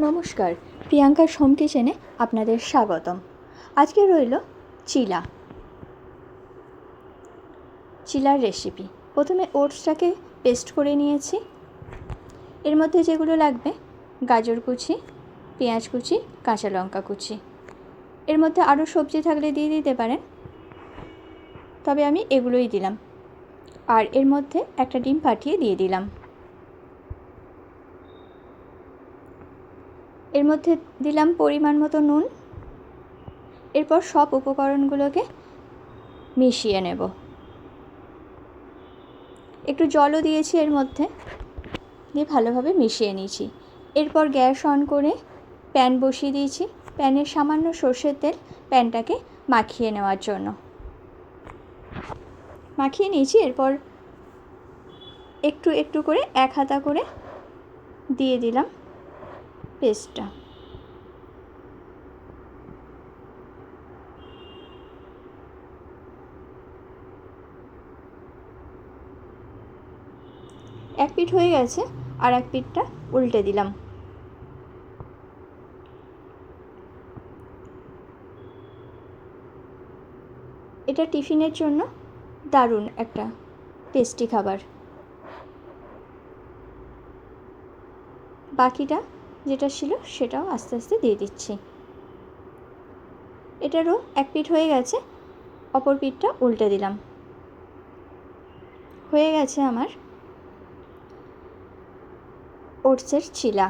নমস্কার, প্রিয়াঙ্কার হোম কিচেনে আপনাদের স্বাগতম। আজকে রইল চিলার রেসিপি। প্রথমে ওটসটাকে পেস্ট করে নিয়েছি। এর মধ্যে যেগুলো লাগবে: গাজর কুচি, পেঁয়াজ কুচি, কাঁচা লঙ্কা কুচি। এর মধ্যে আরও সবজি থাকলে দিয়ে দিতে পারেন, তবে আমি এগুলোই দিলাম। আর এর মধ্যে একটা ডিম ফাটিয়ে দিয়ে দিলাম। এর মধ্যে দিলাম পরিমাণ মতো নুন। এরপর সব উপকরণগুলোকে মিশিয়ে নেব। একটু জলও দিয়েছি এর মধ্যে, দিয়ে ভালোভাবে মিশিয়ে নিয়েছি। এরপর গ্যাস অন করে প্যান বসিয়ে দিয়েছি। প্যানে সামান্য সর্ষের তেল প্যানটাকে মাখিয়ে নেওয়ার জন্য মাখিয়ে নিয়েছি। এরপর একটু একটু করে এক হাতা করে দিয়ে দিলাম পেস্টটা। এক পিঠ হয়ে গেছে, আর এক পিঠটা উল্টে দিলাম। এটা টিফিনের জন্য দারুণ একটা টেস্টি খাবার। বাকিটা যেটা ছিল সেটাও আস্তে আস্তে দিয়ে দিচ্ছি। এটারও এক পিঠ হয়ে গেছে, অপর পিঠটা উল্টে দিলাম। হয়ে গেছে আমার ওটসের চিলা।